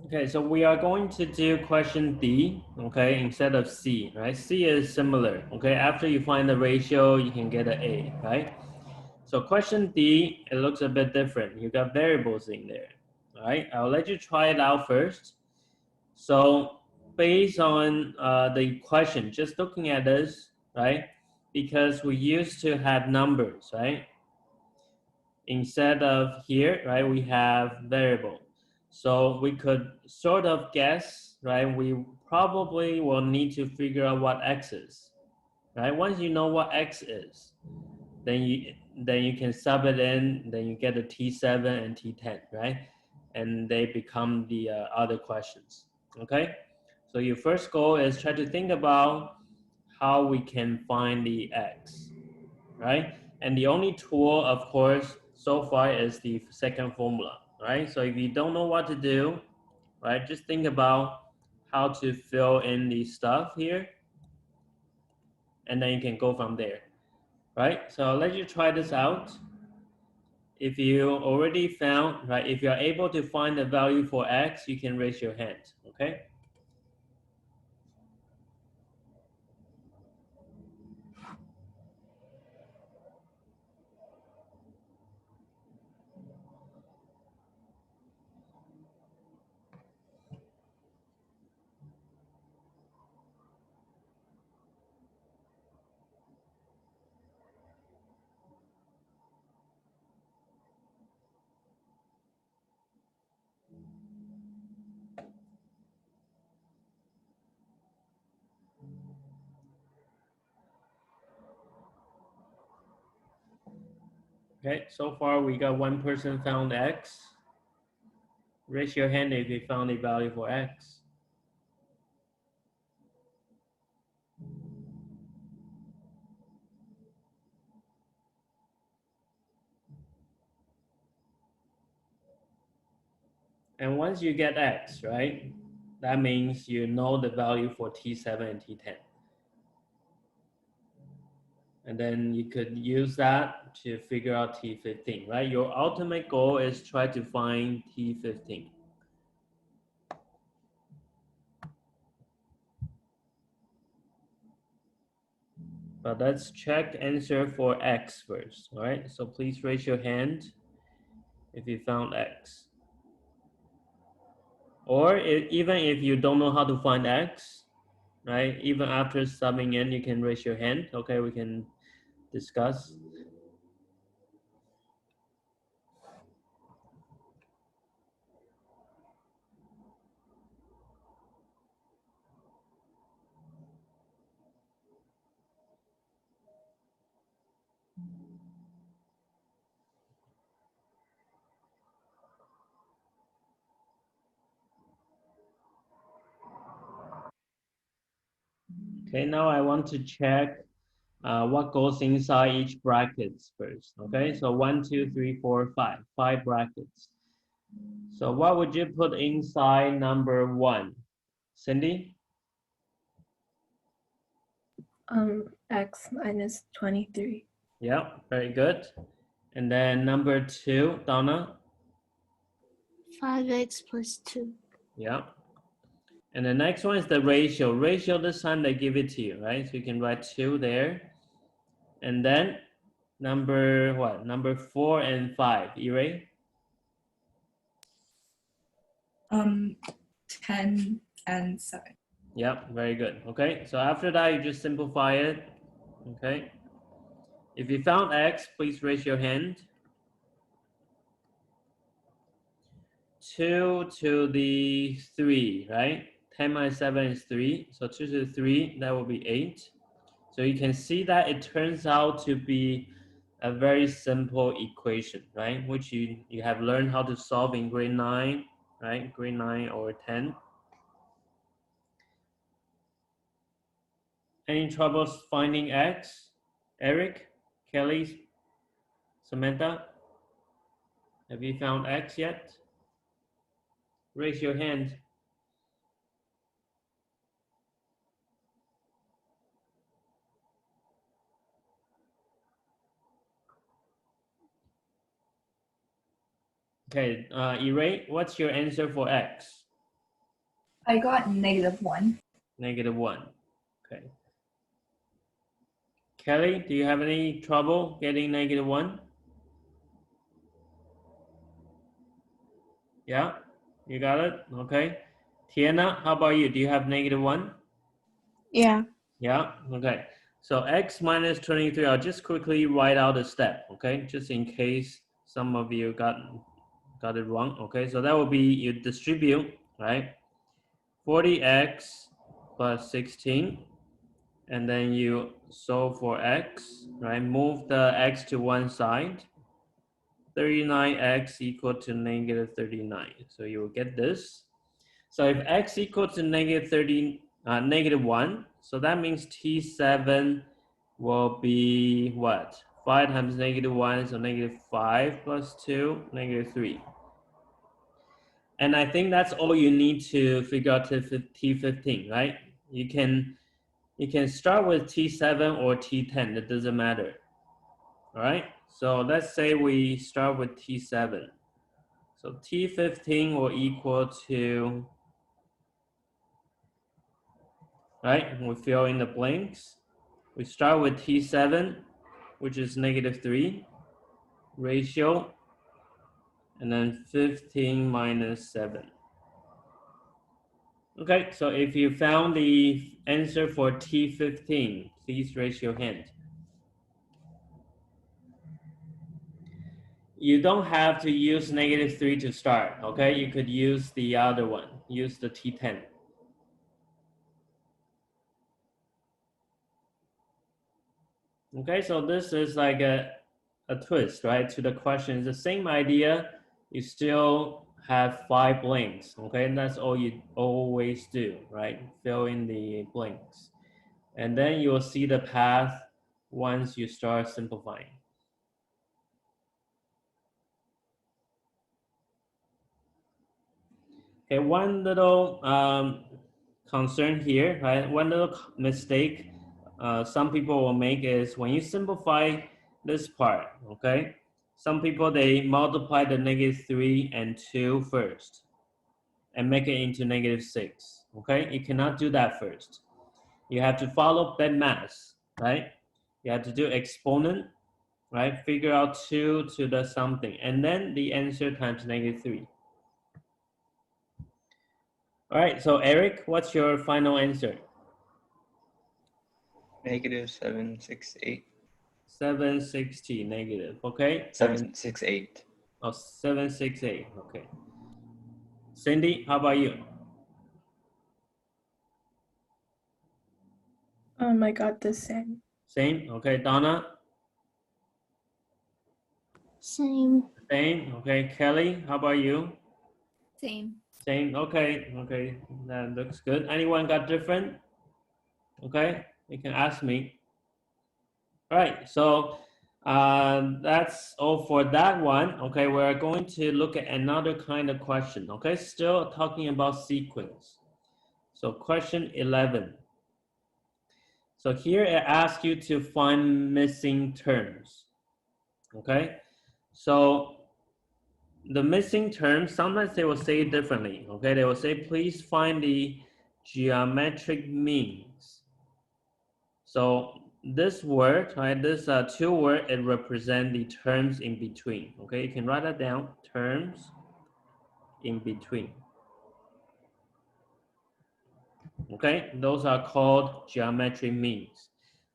Okay, so we are going to do question D, okay, instead of C, right? C is similar, okay? After you find the ratio, you can get an A, right? So question D, it looks a bit different. You got variables in there, all right? I'll let you try it out first. So based on the question, just looking at this, right? Because we used to have numbers, right? Instead of here, right, we have variable. So we could sort of guess, right? We probably will need to figure out what x is, right? Once you know what x is, then you can sub it in, then you get the T7 and T10, right? And they become the other questions, okay? So your first goal is try to think about how we can find the x, right? And the only tool, of course, so far is the second formula, right? So if you don't know what to do, right, just think about how to fill in the stuff here, and then you can go from there, right? So I'll let you try this out. If you already found, right, if you're able to find the value for x, you can raise your hand, okay? Okay, so far we got one person found x. Raise your hand if you found a value for x. And once you get x, right, that means you know the value for T7 and T10. And then you could use that to figure out T15, right? Your ultimate goal is try to find T15. But let's check answer for x first, all right? So please raise your hand if you found x. Or even if you don't know how to find x, right? Even after subbing in, you can raise your hand. Okay, we can discuss. Okay, now I want to check what goes inside each brackets first. Okay, so 1, 2, 3, 4, 5, 5 brackets. So what would you put inside number 1? Cindy? X minus 23. Yeah, very good. And then number 2, Donna? 5x plus 2. Yeah. And the next one is the ratio. Ratio, this time they give it to you, right? So you can write 2 there. And then number what? Number 4 and 5. Ray? 10 and 7. Yep, very good. Okay, so after that, you just simplify it. Okay. If you found x, please raise your hand. 2 to the 3, right? 10 minus 7 is 3. So 2 to the 3, that will be 8. So you can see that it turns out to be a very simple equation, right? Which you have learned how to solve in grade 9, right? Grade 9 or 10. Any troubles finding x? Eric? Kelly? Samantha? Have you found x yet? Raise your hand. Okay, Ray, what's your answer for x? I got -1. -1. Okay. Kelly, do you have any trouble getting -1? Yeah, you got it? Okay. Tiana, how about you? Do you have -1? Yeah. Yeah, okay. So x minus 23, I'll just quickly write out the step, okay? Just in case some of you got it wrong, okay? So that will be you distribute, right? 40x plus 16, and then you solve for x, right? Move the x to one side. 39x equal to -39. So you will get this. So if x equal to -1, so that means T7 will be what? 5 times -1, so -5 plus 2, -3. And I think that's all you need to figure out T15, right? You can start with T7 or T10, it doesn't matter. All right, so let's say we start with T7. So T15 will equal to, right, we fill in the blanks. We start with T7, which is -3, ratio, and then 15 minus 7. Okay, so if you found the answer for T15, please raise your hand. You don't have to use -3 to start, okay? You could use the other one, use the T10. Okay, so this is like a twist, right, to the question. It's the same idea. You still have 5 blanks, okay? And that's all you always do, right? Fill in the blanks. And then you'll see the path once you start simplifying. Okay, one little concern here, right? One little mistake some people will make is when you simplify this part, okay? Some people, they multiply the -3 and 2 first and make it into -6, okay? You cannot do that first. You have to follow that math, right? You have to do exponent, right? Figure out 2 to the something, and then the answer times -3. All right, so Eric, what's your final answer? -768. 760 negative, okay? 768. Oh, 768, okay. Cindy, how about you? I got the same. Same, okay. Donna? Same. Same, okay. Kelly, how about you? Same. Same, okay, okay. That looks good. Anyone got different? Okay, you can ask me. All right, so that's all for that one. Okay, we're going to look at another kind of question. Okay, still talking about sequence. So question 11. So here it asks you to find missing terms. Okay, so the missing terms, sometimes they will say it differently. Okay, they will say, please find the geometric means. So this word, right, this 2 word, it represents the terms in between. Okay, you can write that down, terms in between. Okay, those are called geometric means.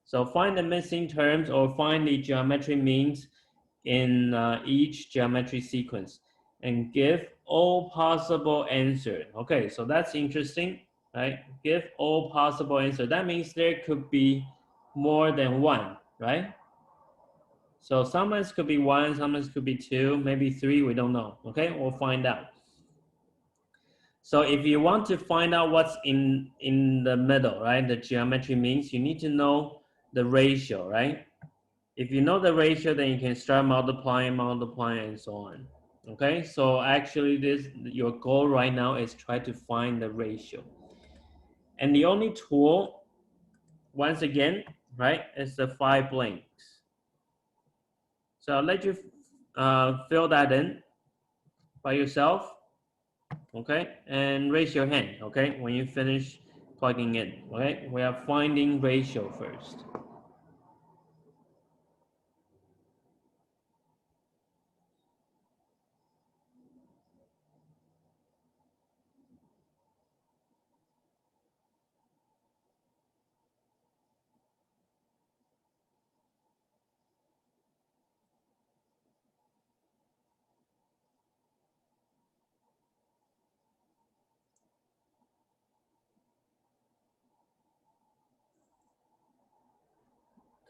So find the missing terms or find the geometric means in each geometry sequence and give all possible answers. Okay, so that's interesting, right? Give all possible answers. That means there could be more than one, right? So sometimes could be 1, sometimes could be 2, maybe 3, we don't know. Okay, we'll find out. So if you want to find out what's in the middle, right, the geometry means, you need to know the ratio, right? If you know the ratio, then you can start multiplying, and so on. Okay, so actually your goal right now is try to find the ratio. And the only tool, once again, right, is the 5 blanks. So I'll let you fill that in by yourself. okay? And raise your hand, okay? When you finish plugging in, okay? We are finding ratio first.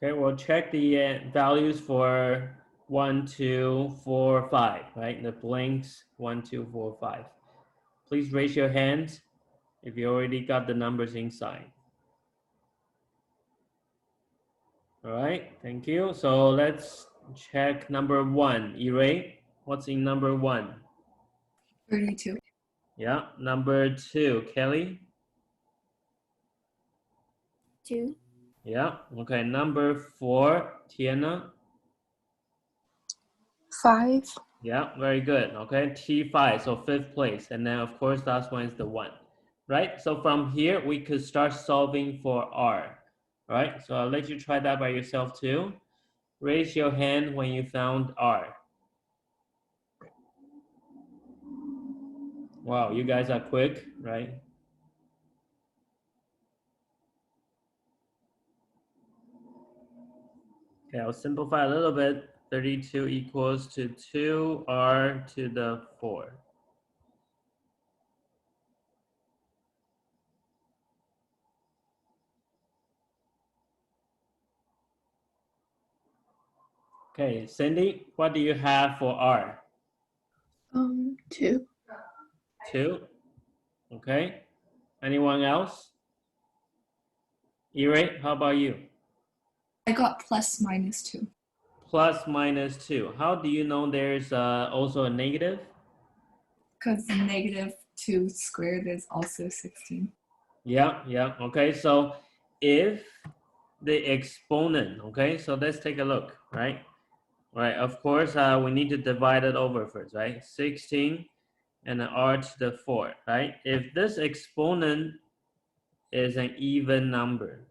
Okay, we'll check the values for 1, 2, 4, 5, right? The blanks 1, 2, 4, 5. Please raise your hands if you already got the numbers inside. All right, thank you. So let's check number 1. Iray, what's in number 1? 32. Yeah, number 2, Kelly. 2. Yeah, okay. Number 4, Tiana. 5. Yeah, very good. Okay, T5, so 5th place. And then, of course, last one is the 1, right? So from here, we could start solving for R, right? So I'll let you try that by yourself too. Raise your hand when you found R. Wow, you guys are quick, right? Okay, I'll simplify a little bit. 32 equals to 2R to the 4. Okay, Cindy, what do you have for R? 2. 2. Okay. Anyone else? Ire, how about you? I got plus minus 2. Plus minus 2. How do you know there's also a negative? Because negative 2 squared is also 16. Yeah, yeah. Okay, so if the exponent, okay, so let's take a look, right? Right, of course, we need to divide it over first, right? 16 and an R to the 4, right? If this exponent is an even number,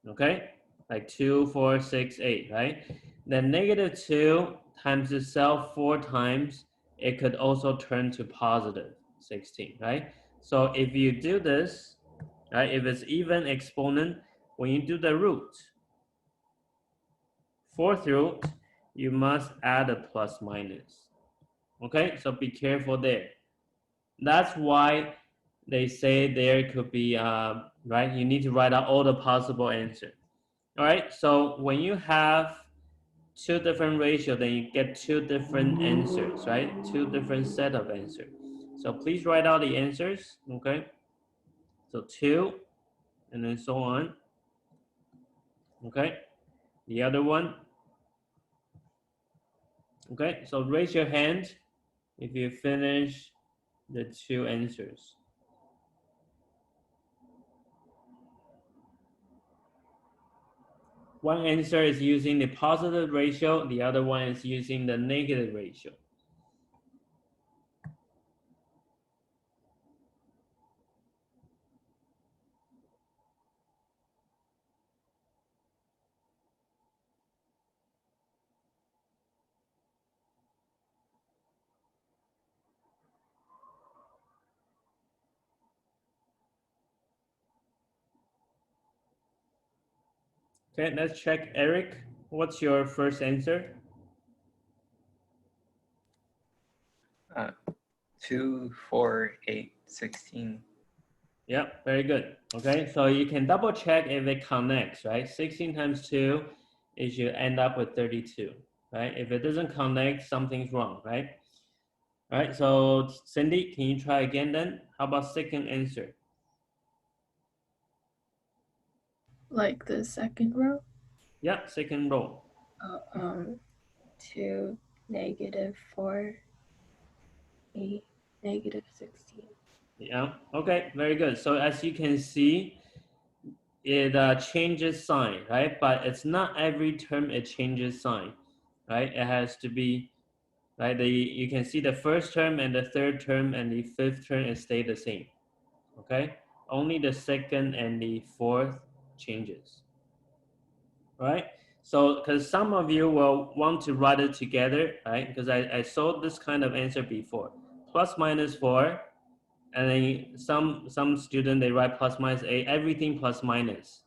okay? Like 2, 4, 6, 8, right? Then negative 2 times itself 4 times, it could also turn to positive 16, right? So if you do this, right, if it's even exponent, when you do the root, 4th root, you must add a plus minus. Okay, so be careful there. That's why they say there could be, right, you need to write out all the possible answers. All right, so when you have 2 different ratios, then you get 2 different answers, right? 2 different set of answers. So please write out the answers, okay? So 2, and then so on, okay? The other one, okay? So raise your hand if you finish the 2 answers. One answer is using the positive ratio, the other one is using the negative ratio. Okay, let's check. Eric, what's your first answer? 2, 4, 8, 16. Yeah, very good. Okay, so you can double check if it connects, right? 16 times 2, it should end up with 32, right? If it doesn't connect, something's wrong, right? All right, so Cindy, can you try again then? How about second answer? Like the second row? Yeah, second row. 2, negative 4, 8, negative 16. Yeah, okay, very good. So as you can see, it changes sign, right? But it's not every term it changes sign, right? It has to be right? You can see the first term and the third term and the fifth term is stay the same, okay? Only the second and the fourth changes, right? So, because some of you will want to write it together, right? Because I saw this kind of answer before. Plus minus 4, and then some student, they write plus minus 8, everything plus minus.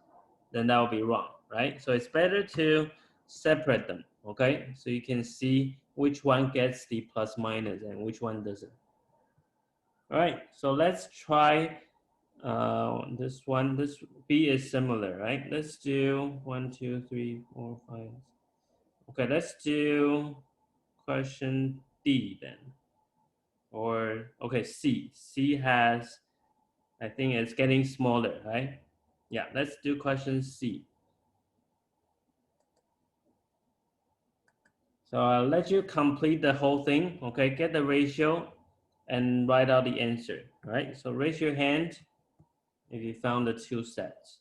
Then that will be wrong, right? So it's better to separate them, okay? So you can see which one gets the plus minus and which one doesn't. All right, so let's try this one. This B is similar, right? Let's do 1, 2, 3, 4, 5. Okay, let's do question D then. Or, okay, C. C has, I think it's getting smaller, right? Yeah, let's do question C. So I'll let you complete the whole thing, okay? Get the ratio and write out the answer, right? So raise your hand if you found the two sets.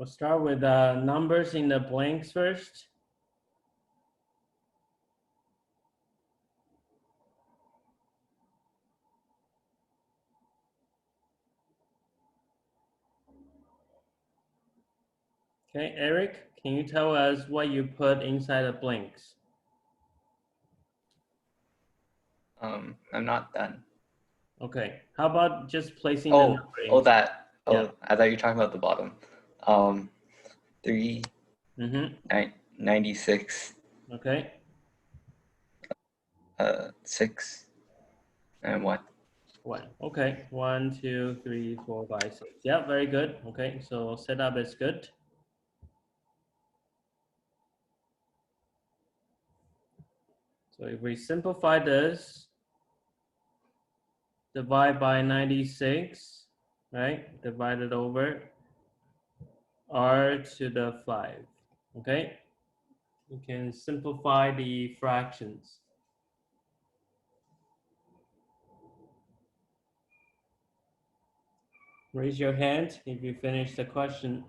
We'll start with numbers in the blanks first. Okay, Eric, can you tell us what you put inside the blanks? I'm not done. Okay, how about just placing the Oh, number oh, inside? that. Oh, Yeah. I thought you were talking about the bottom. 3, Mm-hmm. 96, Okay. 6, and 1. 1. Okay. 1, 2, 3, 4, 5, 6. Yeah, very good. Okay, so setup is good. So if we simplify this, divide by 96, right? Divide it over r to the 5. Okay. You can simplify the fractions. Raise your hand if you finish the question.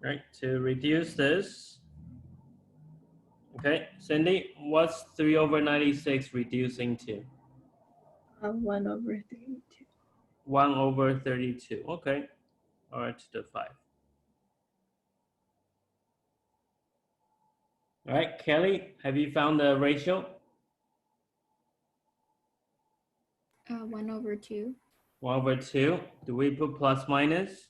Right, to reduce this. Okay, Cindy, what's 3 over 96 reducing to? 1 over 32. 1 over 32. Okay, r to the 5. All right, Kelly, have you found the ratio? 1 over 2. 1/2. Do we put plus minus?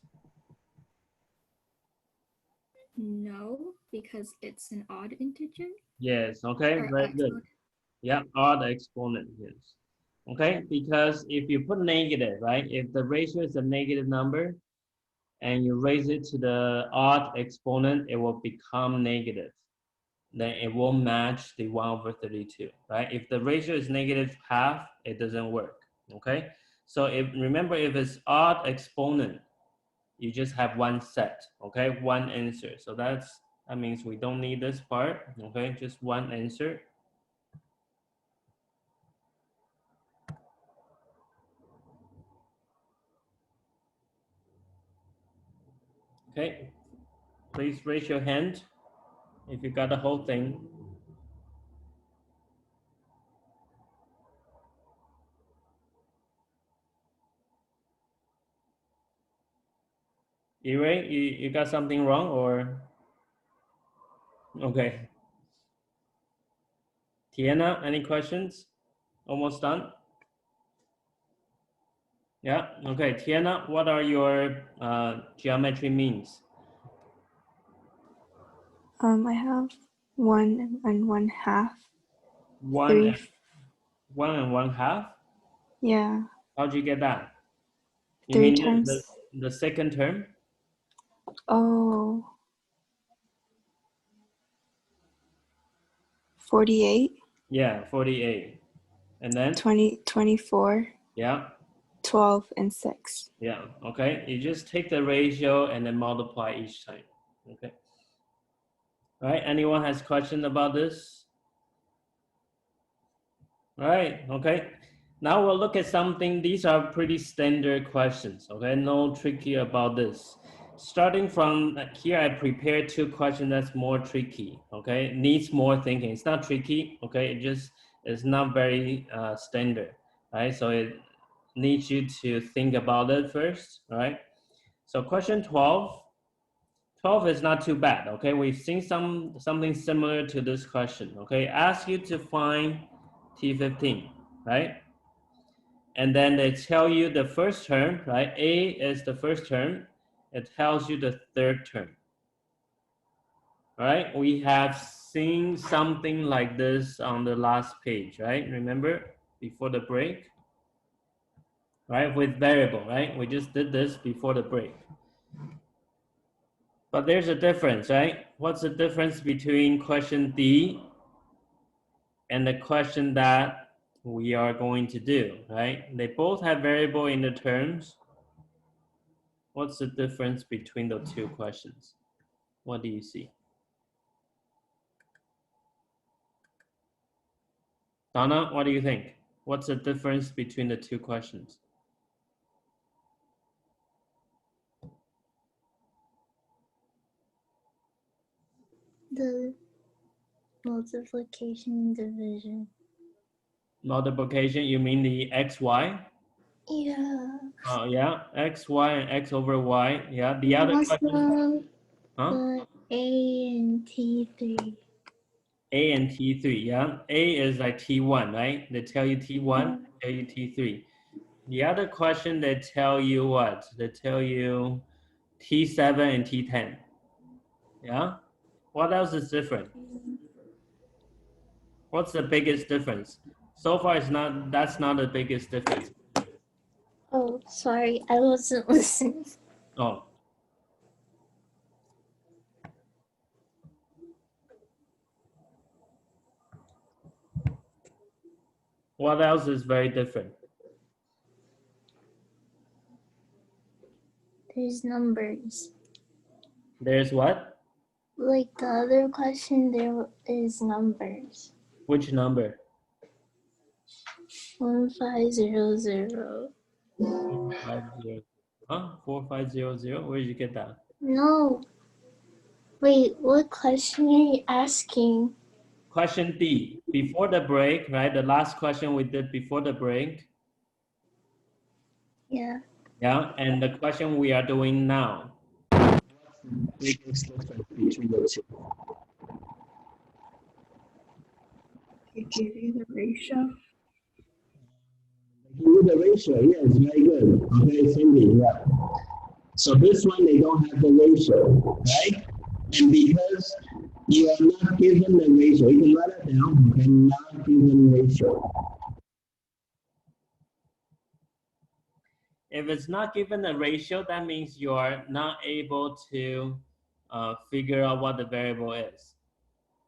No, because it's an odd integer. Yes, okay, Or very good. exponent. Yeah, odd exponent, yes. Okay, because if you put negative, right? If the ratio is a negative number and you raise it to the odd exponent, it will become negative. Then it won't match the 1/32, right? If the ratio is negative half, it doesn't work, okay? So remember, if it's odd exponent, you just have one set, okay? One answer. So that means we don't need this part, okay? Just one answer. Okay, please raise your hand if you got the whole thing. Ray, you got something wrong or? Okay. Tiana, any questions? Almost done? Yeah, okay. Tiana, what are your geometry means? I have 1 1/2. One Three. and, 1 1/2? Yeah. How'd you get that? You 3 mean times. the second term? Oh. 48. Yeah, 48. And then? 24. Yeah. 12 and 6. Yeah, okay. You just take the ratio and then multiply each time. Okay. All right, anyone has question about this? All right, okay. Now we'll look at something. These are pretty standard questions, okay? No tricky about this. Starting from here, I prepared 2 questions that's more tricky, okay? Needs more thinking. It's not tricky, okay? It's not very standard, right? So it needs you to think about it first, all right? So question 12. 12 is not too bad, okay? We've seen something similar to this question, okay? Ask you to find T15, right? And then they tell you the first term, right? A is the first term. It tells you the third term, right? We have seen something like this on the last page, right? Remember before the break, right? With variable, right? We just did this before the break. But there's a difference, right? What's the difference between question D and the question that we are going to do, right? They both have variable in the terms. What's the difference between the 2 questions? What do you see? Donna, what do you think? What's the difference between the 2 questions? The multiplication and division. Multiplication, you mean the XY? Yeah. Oh, yeah, XY and X over Y. Yeah, the other question. Also, Huh? A and T3. A and T3, yeah. A is like T1, right? They tell you T1, Yeah. tell you T3. The other question, they tell you what? They tell you T7 and T10. Yeah? What else is different? What's the biggest difference? So far, that's not the biggest difference. Oh, sorry, I wasn't listening. Oh. What else is very different? There's numbers. There's what? Like the other question, there is numbers. Which number? 1500. 4500. Huh? 4500? Where did you get that? No. Wait, what question are you asking? Question D. Before the break, right? The last question we did before the break. Yeah. Yeah, and the question we are doing now. What's the biggest difference between the 2? They give you the ratio. They with the ratio, yes, very good. Okay, Cindy, yeah. So this one, they don't have the ratio, right? And because you are not given the ratio, you can write it down, okay, not given ratio. If it's not given a ratio, that means you're not able to figure out what the variable is.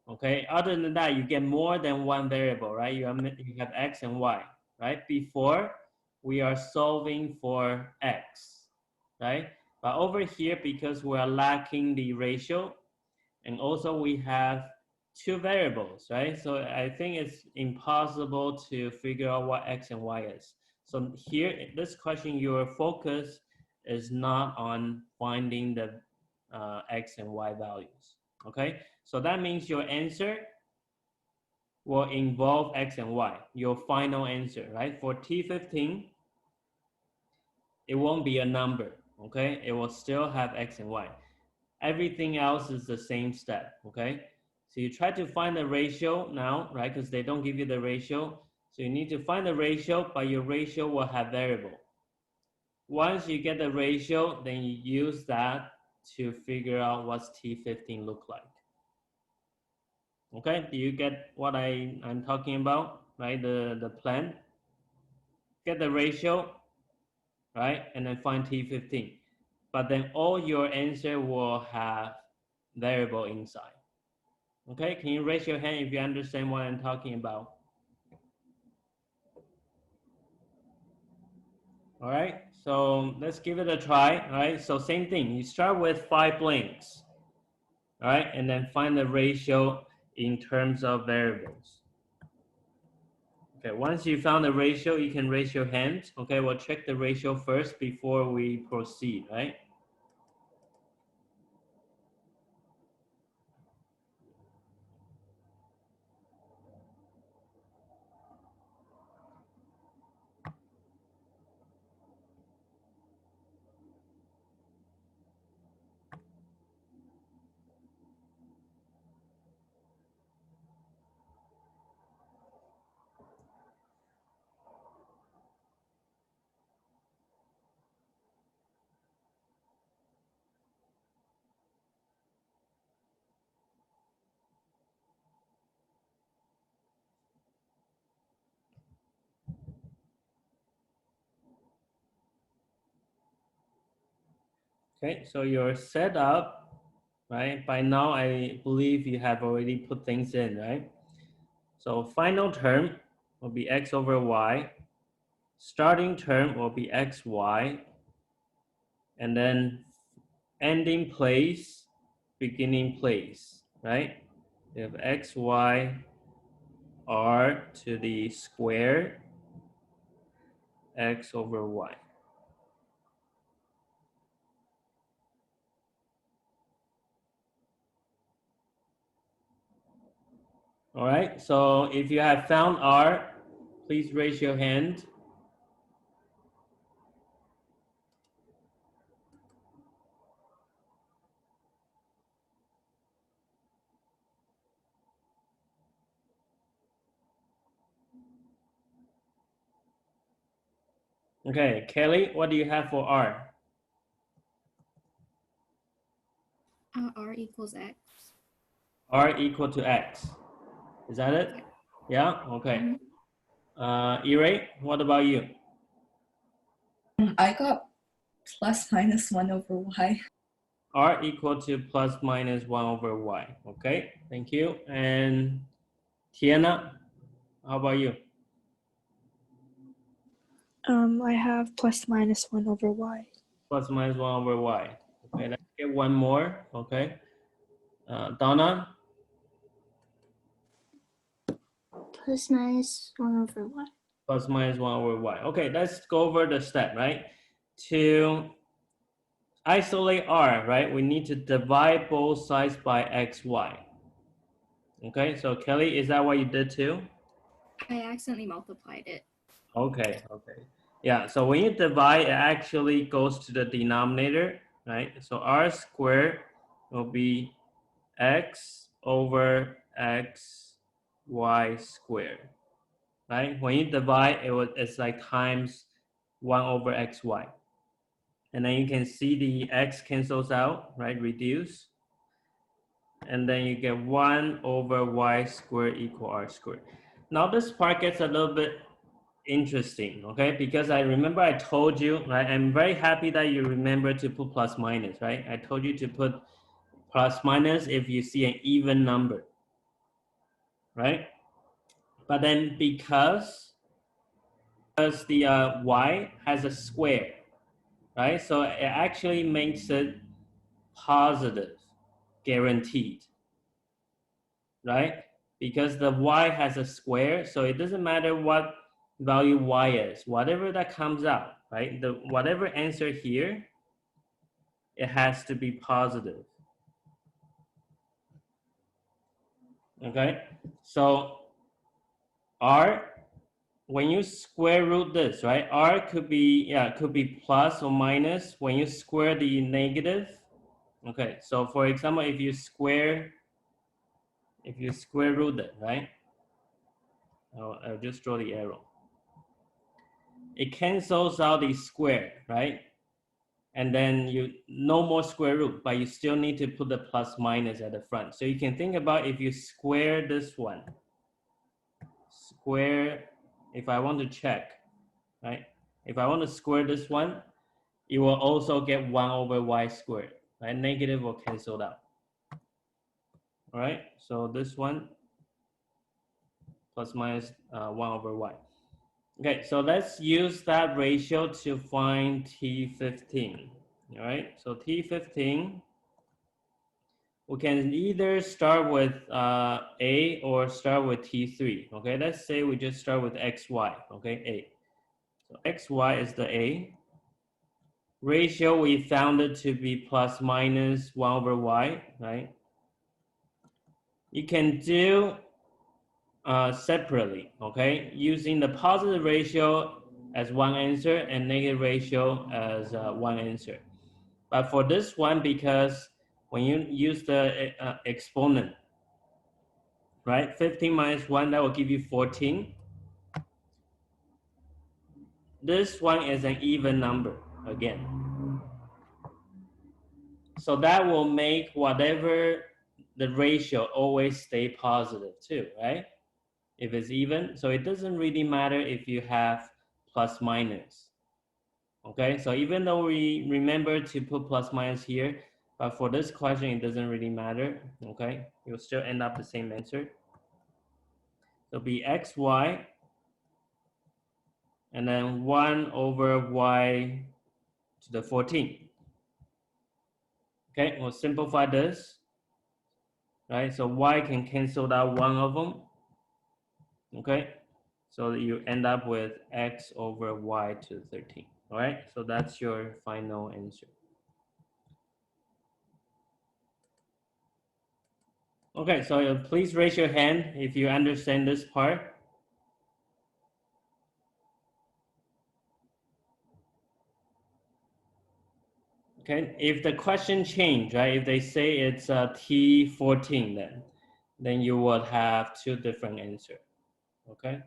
Okay, other than that, you get more than one variable, right? You have X and Y, right? Before, we are solving for X, right? But over here, because we are lacking the ratio, and also we have two variables, right? So I think it's impossible to figure out what X and Y is. So here, this question, your focus is not on finding the X and Y values, okay? So that means your answer will involve X and Y, your final answer, right? For T15, it won't be a number, okay? It will still have X and Y. Everything else is the same step, okay? So you try to find the ratio now, right? Because they don't give you the ratio. So you need to find the ratio, but your ratio will have variable. Once you get the ratio, then you use that to figure out what's T15 look like. Okay, do you get what I'm talking about, right? The plan. Get the ratio, right? And then find T15. But then all your answer will have variable inside. Okay, can you raise your hand if you understand what I'm talking about? All right, so let's give it a try. All right, so same thing. You start with 5 blanks. All right, and then find the ratio in terms of variables. Okay, once you found the ratio, you can raise your hand. Okay, we'll check the ratio first before we proceed, right? Okay, so you're set up, right? By now, I believe you have already put things in, right? So final term will be x over y. Starting term will be xy. And then ending place, beginning place, right? We have xy r to the square x over y. All right, so if you have found R, please raise your hand. Okay, Kelly, what do you have for R? R equals X. R equal to X. Is that it? Yeah, okay. Ire, what about you? I got plus minus 1 over y. R equal to plus minus 1 over y. Okay, thank you. And Tiana, how about you? I have plus minus 1 over y. Plus minus 1 over y. Okay, let's get one more. Okay. Donna? Plus minus 1 over y. Plus minus 1 over y. Okay, let's go over the step, right? To isolate R, right, we need to divide both sides by xy. Okay, so Kelly, is that what you did too? I accidentally multiplied it. Okay, okay. Yeah, so when you divide, it actually goes to the denominator, right? So R squared will be x over x y squared, right? When you divide, it's like times 1 over xy. And then you can see the x cancels out, right? Reduce. And then you get 1 over y squared equal r squared. Now this part gets a little bit interesting, okay? Because I remember I told you, right? I'm very happy that you remember to put plus minus, right? I told you to put plus minus if you see an even number, right? But then because the y has a square, right? So it actually makes it positive, guaranteed, right? Because the y has a square, so it doesn't matter what value y is, whatever that comes out, right? Whatever answer here, it has to be positive. Okay, so r, when you square root this, right? R could be, could be plus or minus when you square the negative. Okay, so for example, if you square root it, right? I'll just draw the arrow. It cancels out the square, right? And then no more square root, but you still need to put the plus minus at the front. So you can think about if you square this one, if I want to check, right? If I want to square this one, you will also get 1 over y squared, right? Negative will cancel out. All right, so this one plus minus 1 over y. Okay, so let's use that ratio to find T15. All right, so T15, we can either start with A or start with T3. Okay, let's say we just start with XY, okay, A. So XY is the A. Ratio, we found it to be plus minus 1 over y, right? You can do separately, okay? Using the positive ratio as one answer and negative ratio as one answer. But for this one, because when you use the exponent, right? 15 minus 1, that will give you 14. This one is an even number again. So that will make whatever the ratio always stay positive too, right? If it's even, so it doesn't really matter if you have plus minus. Okay, so even though we remember to put plus minus here, but for this question, it doesn't really matter. Okay, you'll still end up the same answer. So be xy, and then 1 over y to the 14. Okay, we'll simplify this. Right, so y can cancel out one of them. Okay, so you end up with x over y to the 13. All right, so that's your final answer. Okay, so please raise your hand if you understand this part. Okay, if the question changed, right, if they say it's T14, then you would have two different answers. Okay.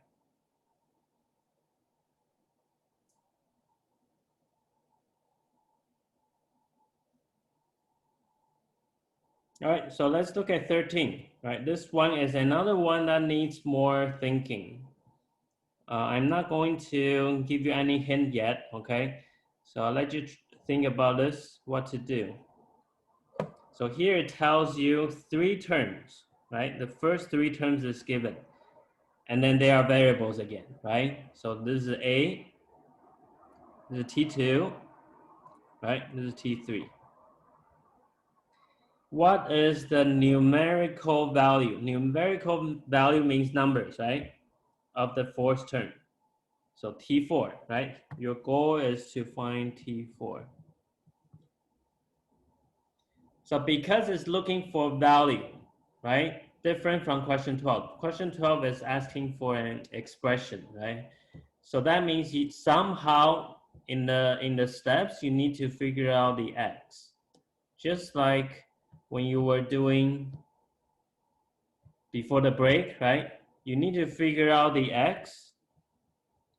All right, so let's look at 13, right? This one is another one that needs more thinking. I'm not going to give you any hint yet, okay? So I'll let you think about this, what to do. So here it tells you 3 terms, right? The first 3 terms is given. And then they are variables again, right? So this is A, this is T2, right? This is T3. What is the numerical value? Numerical value means numbers, right? Of the fourth term. So T4, right? Your goal is to find T4. So because it's looking for value, right? Different from question 12. Question 12 is asking for an expression, right? So that means you somehow in the steps, you need to figure out the x. Just like when you were doing before the break, right? You need to figure out the x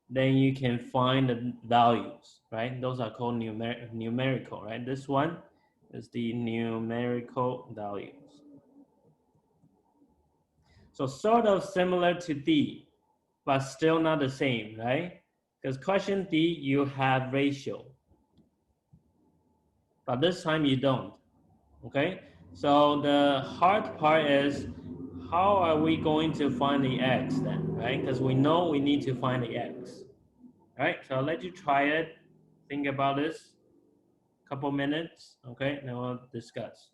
then you can find the values, right? Those are called numerical, right? This one is the numerical values. So sort of similar to D, but still not the same, right? Because question D, you have ratio, but this time you don't, okay? So the hard part is, how are we going to find the X then, right? Because we know we need to find the X, right? So I'll let you try it, think about this, couple minutes, okay? Then we'll discuss.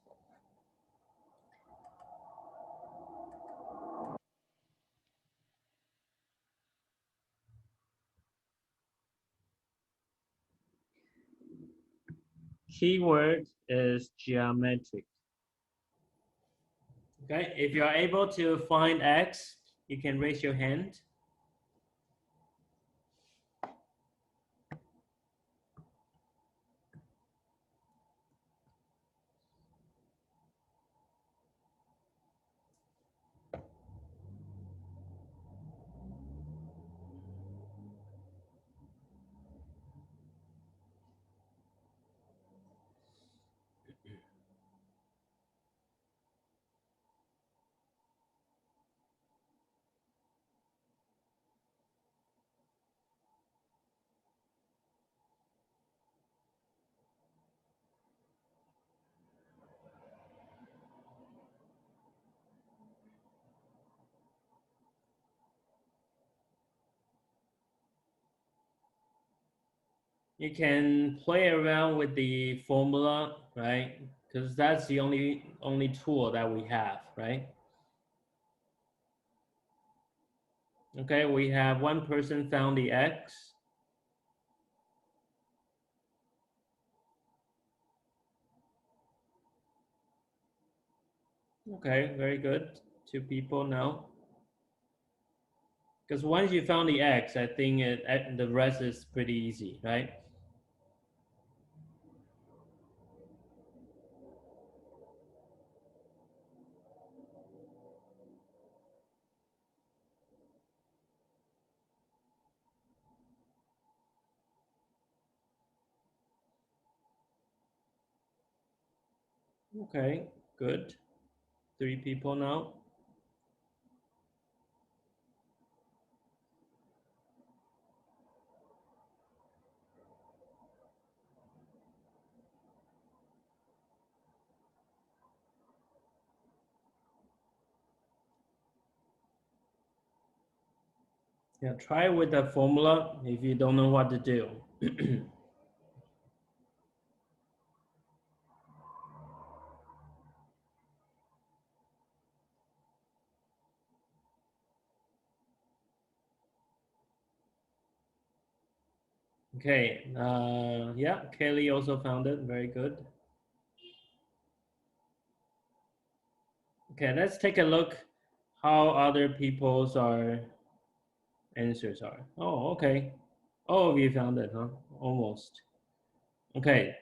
Keyword is geometric. Okay, if you're able to find X, you can raise your hand. You can play around with the formula, right? Because that's the only tool that we have, right? Okay, we have one person found the X. Okay, very good. 2 people now. Because once you found the X, I think the rest is pretty easy, right? Okay, good. 3 people now. Yeah, try with the formula if you don't know what to do. Okay, yeah, Kelly also found it, very good. Okay, let's take a look how other people's answers are. Oh, okay. All of you found it, huh? Almost. Okay,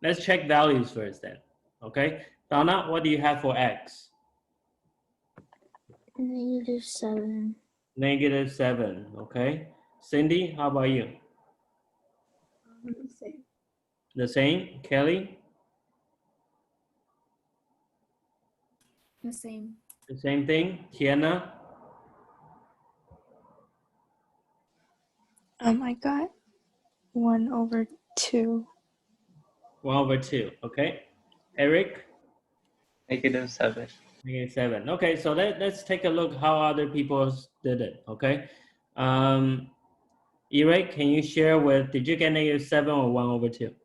let's check values first then. Okay, Donna, what do you have for X? -7. -7, okay. Cindy, how about you? The same. The same? Kelly? The same. The same thing? Tiana? I got 1/2. 1/2, okay. Eric? -7. -7. Okay, so let's take a look how other people did it, okay? Eric, can you share did you get -7 or 1/2?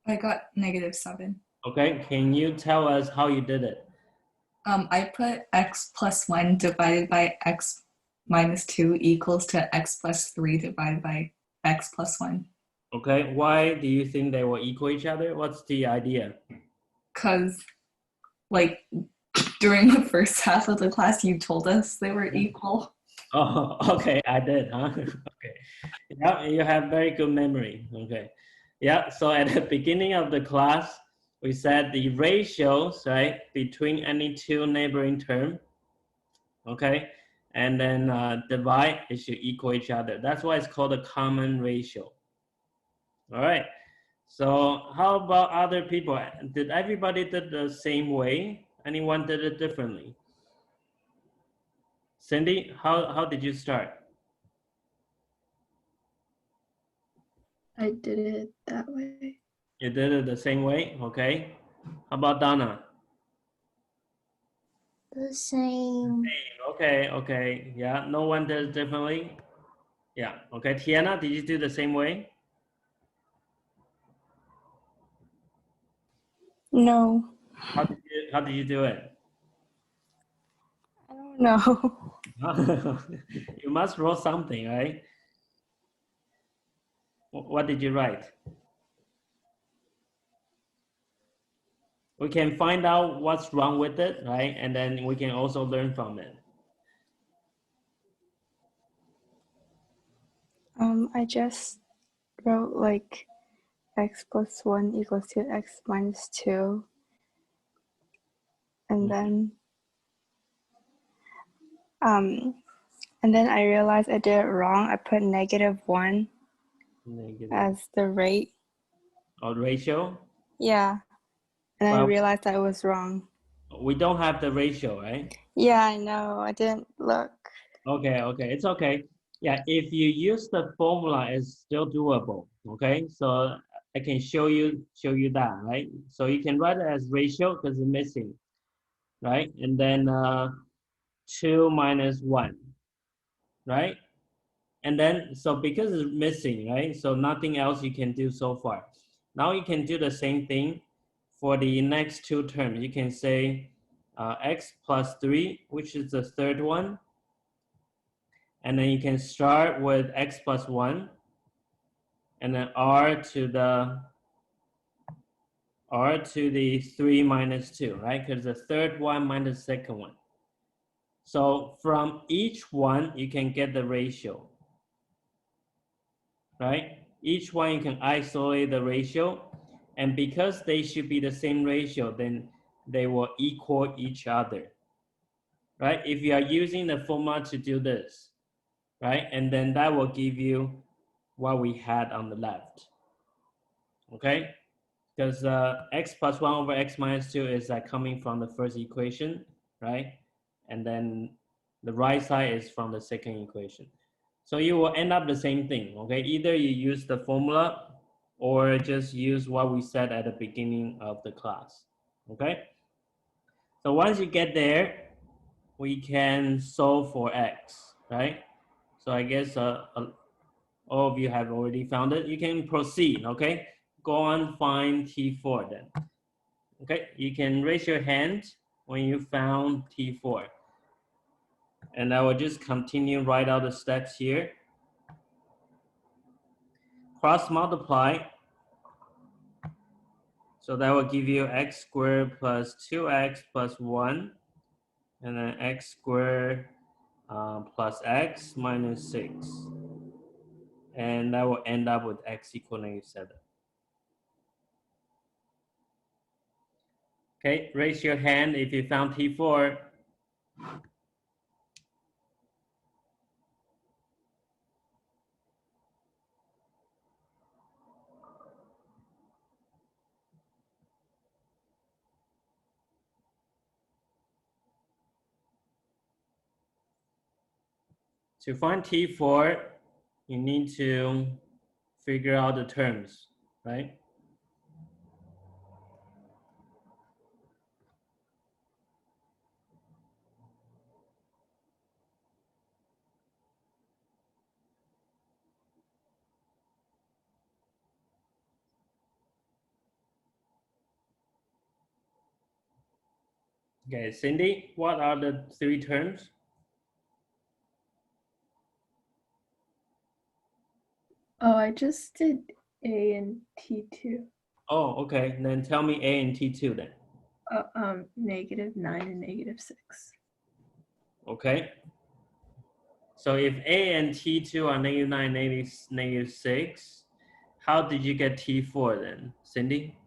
I got -7. Okay, can you tell us how you did it? I put x plus 1 divided by x minus 2 equals to x plus 3 divided by x plus 1. Okay, why do you think they will equal each other? What's the idea? Because, like, during the first half of the class, you told us they were equal. Oh, okay, I did, huh? Okay. Yeah, you have very good memory. Okay. Yeah, so at the beginning of the class, we said the ratios, right, between any 2 neighboring terms, okay, and then divide, it should equal each other. That's why it's called a common ratio. All right. So how about other people? Did everybody did the same way? Anyone did it differently? Cindy, how did you start? I did it that way. You did it the same way, okay? How about Donna? The same. Okay, yeah, no one did it differently? Yeah, okay, Tiana, did you do the same way? No, How did you do it? I don't know. You must wrote something, right? What did you write? We can find out what's wrong with it, right? And then we can also learn from it. I just wrote like x plus 1 equals to x minus 2. And then I realized I did it wrong. I put -1 Negative. as the rate. Or ratio? Yeah. And I Well, realized I was wrong. we don't have the ratio, right? Yeah, I know. I didn't look. Okay, it's okay. Yeah, if you use the formula, it's still doable. Okay, so I can show you that, right? So you can write it as ratio because it's missing, right? And then 2 minus 1, right? And then so because it's missing, right? So nothing else you can do so far. Now you can do the same thing for the next two terms. You can say x plus 3, which is the third one. And then you can start with x plus 1 and then r to the 3 minus 2, right? Because the third one minus the second one. So from each one, you can get the ratio, right? Each one you can isolate the ratio. And because they should be the same ratio, then they will equal each other, right? If you are using the formula to do this, right? And then that will give you what we had on the left, okay? Because x plus 1 over x minus 2 is coming from the first equation, right? And then the right side is from the second equation. So you will end up the same thing, okay? Either you use the formula or just use what we said at the beginning of the class, okay? So once you get there, we can solve for x, right? So I guess all of you have already found it. You can proceed, okay? Go on, find T4 then. Okay, you can raise your hand when you found T4. And I will just continue write out the steps here. Cross multiply. So that will give you x squared plus 2x plus 1. And then x squared plus x minus 6. And that will end up with x equal -7. Okay, raise your hand if you found T4. To find T4, you need to figure out the terms, right? Okay, Cindy, what are the three terms? Oh, I just did A and T2. Oh, okay. Then tell me A and T2 then. -9 and -6. Okay. So if A and T2 are -9, -6, how did you get T4 then, Cindy?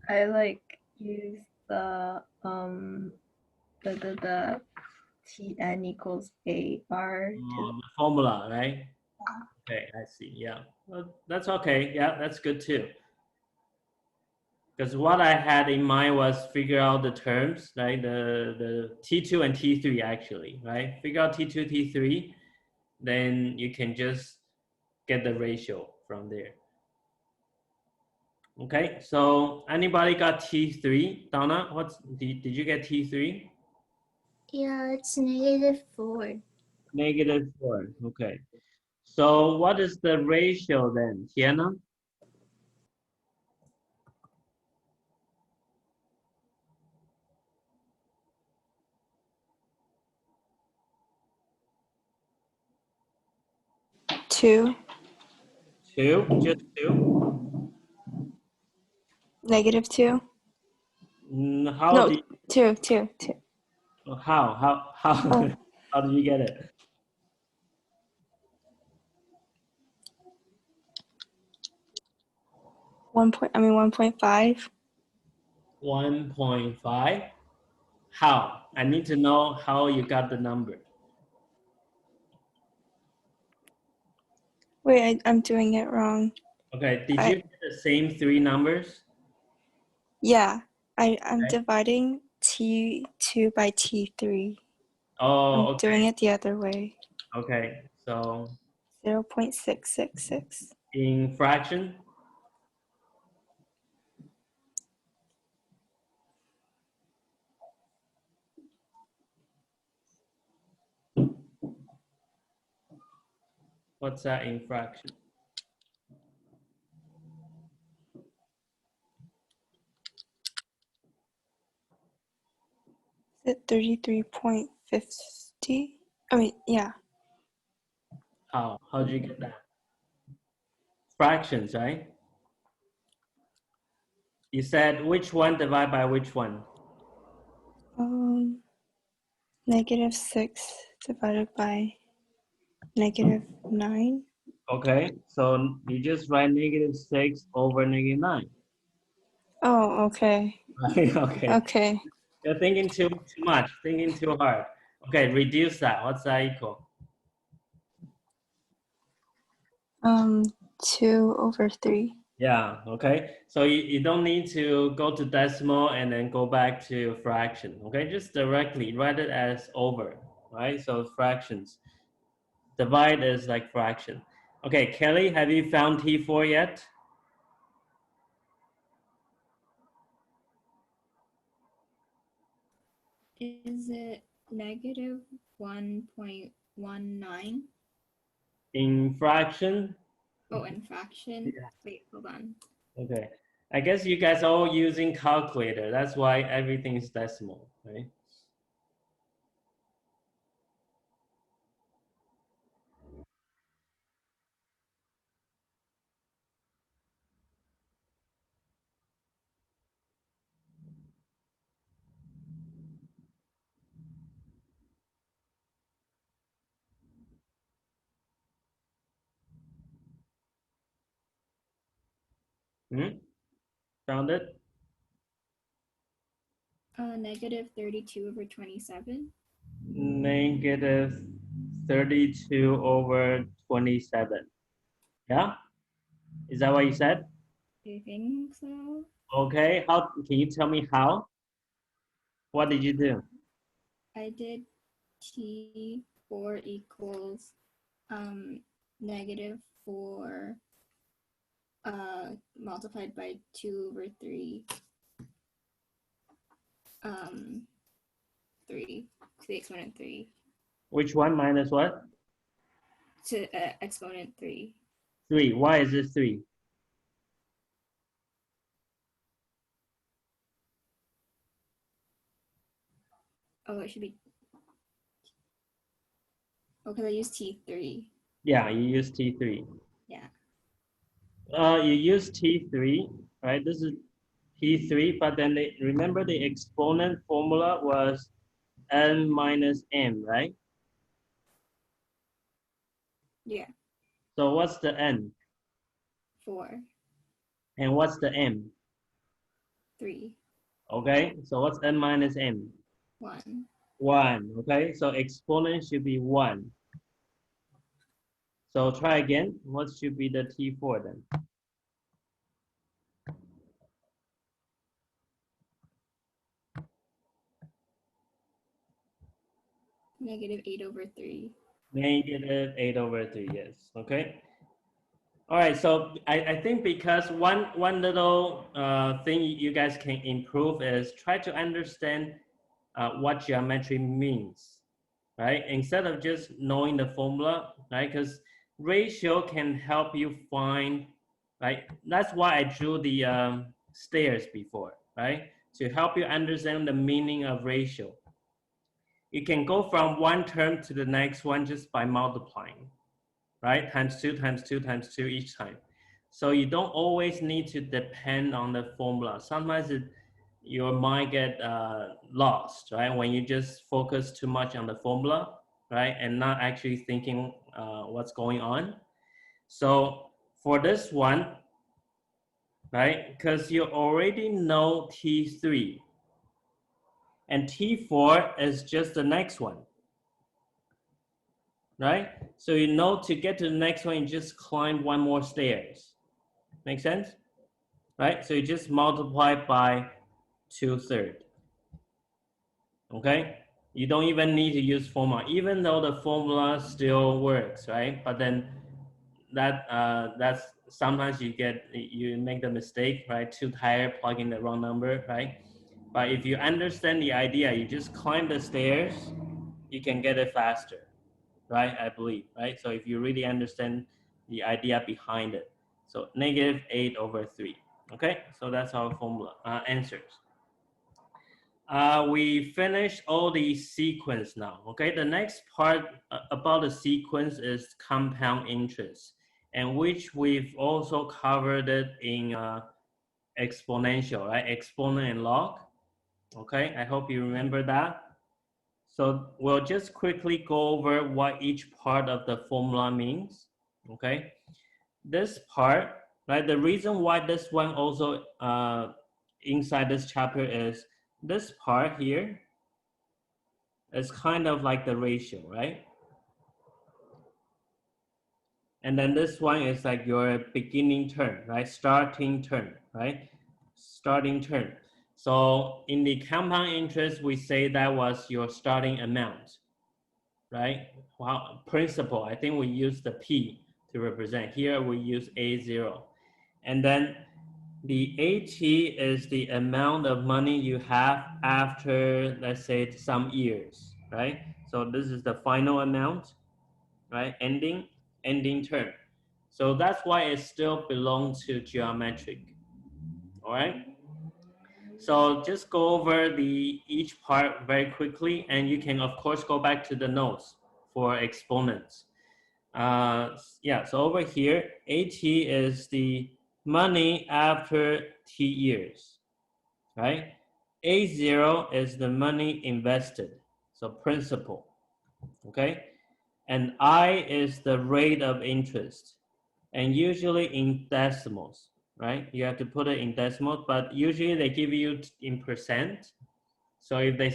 I like use the Tn equals AR to The formula, right? Okay, I see. Yeah, well, that's okay. Yeah, that's good too. Because what I had in mind was figure out the terms, right? The T2 and T3 actually, right? Figure out T2, T3, then you can just get the ratio from there. Okay, so anybody got T3? Donna, did you get T3? Yeah, it's -4. -4, okay. So what is the ratio then, Tiana? Two, 2, just 2? -2. How No, do you, two. how Oh. how do you get it? 1.5. 1.5? How? I need to know how you got the number. Wait, I'm doing it wrong. Okay, did I- you get the same 3 numbers? Yeah, I'm Okay. dividing T2 by T3. Oh, I'm doing okay. it the other way. Okay, so 0.666. in fraction? What's that in fraction? Is it 33.50? I mean, yeah. How? How did you get that? Fractions, right? You said which one divide by which one? -6 divided by -9. Okay, so you just write -6 over -9. Oh, okay. Right? Okay. Okay. You're thinking too much, thinking too hard. Okay, reduce that. What's that equal? 2/3. Yeah, okay. So you don't need to go to decimal and then go back to fraction. Okay, just directly write it as over, right? So fractions. Divide is like fraction. Okay, Kelly, have you found T4 yet? Is it -1.19? In fraction? Oh, in fraction? Wait, hold on. Okay. I guess you guys are all using calculator. That's why everything is decimal, right? Hmm? Found it? -32/27. -32/27. Yeah? Is that what you said? I think so. Okay. How can you tell me how? What did you do? I did T4 equals -4 multiplied by 2/3 3 to the exponent 3 Which one minus what? to exponent 3. 3. Why is it 3? Oh, it should be. Oh, because I used T3. Yeah, you use T3. Yeah. You use T3, right? This is T3, but then remember the exponent formula was n minus m, right? Yeah. So what's the n? 4, And what's the m? 3, Okay, so what's n minus m? 1. 1, okay? So exponent should be 1. So try again. What should be the T4 then? -8/3. -8/3, yes, okay? All right, so I think because one little thing you guys can improve is try to understand what geometry means, right? Instead of just knowing the formula, right? Because ratio can help you find, right? That's why I drew the stairs before, right? To help you understand the meaning of ratio. You can go from one term to the next one just by multiplying, right? Times 2, times 2, times 2 each time. So you don't always need to depend on the formula. Sometimes your mind get lost, right? When you just focus too much on the formula, right? And not actually thinking what's going on. So for this one, right? Because you already know T3 and T4 is just the next one, right? So you know to get to the next one, you just climb one more stairs. Make sense? Right? So you just multiply by 2/3. Okay? You don't even need to use formula, even though the formula still works, right? But then that's sometimes you make the mistake, right? Too tired plugging the wrong number, right? But if you understand the idea, you just climb the stairs, you can get it faster, right? I believe, right? So if you really understand the idea behind it. So -8/3. Okay, so that's our formula answers. We finished all the sequence now. Okay, the next part about the sequence is compound interest, and which we've also covered it in exponential, right? Exponent and log. Okay, I hope you remember that. So we'll just quickly go over what each part of the formula means. Okay, this part, right? The reason why this one also inside this chapter is this part here is kind of like the ratio, right? And then this one is like your beginning term, right? Starting term, right? Starting term. So in the compound interest, we say that was your starting amount, right? Well, principal, I think we use the P to represent. Here we use A0. And then the AT is the amount of money you have after, let's say, some years, right? So this is the final amount, right? Ending term. So that's why it still belongs to geometric, all right? So just go over each part very quickly, and you can of course go back to the notes for exponents. Yeah, so over here, AT is the money after T years, right? A0 is the money invested, so principal, okay? And I is the rate of interest, and usually in decimals, right? You have to put it in decimals, but usually they give you in percent. So if they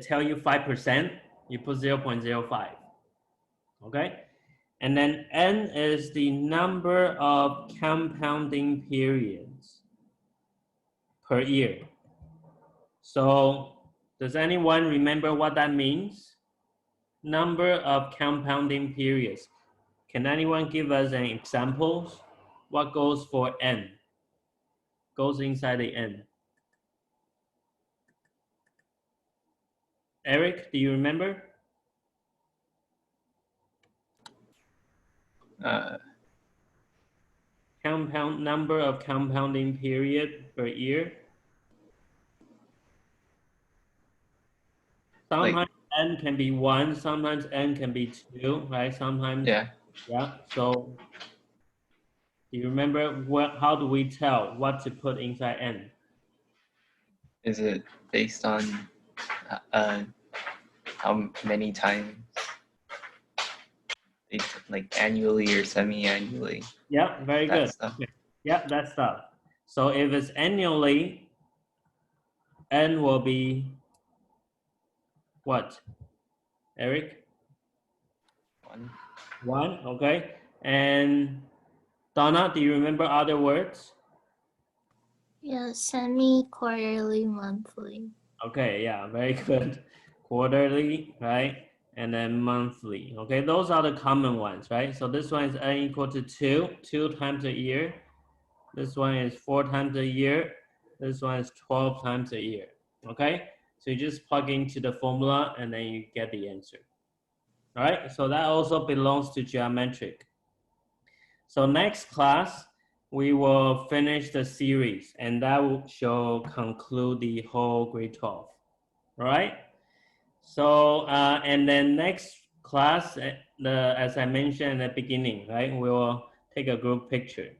tell you 5%, you put 0.05, okay? And then N is the number of compounding periods per year. So does anyone remember what that means? Number of compounding periods. Can anyone give us an example? What goes for N? Goes inside the N. Eric, do you remember? Number of compounding period per year. Sometimes like, N can be 1, sometimes N can be 2, right? Sometimes, yeah. So do you remember how do we tell what to put inside N? Is it based on how many times? Like annually or semi-annually? Yeah, very good. Okay. Yeah, that stuff. So if it's annually, N will be What? Eric? 1. 1, okay. And Donna, do you remember other words? Yeah, semi, quarterly, monthly. Okay, yeah, very good. Quarterly, right? And then monthly. Okay, those are the common ones, right? So this one is n equal to 2 times a year. This one is 4 times a year. This one is 12 times a year. Okay, so you just plug into the formula and then you get the answer. All right, so that also belongs to geometric. So next class, we will finish the series and that shall conclude the whole grade 12. All right? So, and then next class, as I mentioned at the beginning, right, we will take a group picture.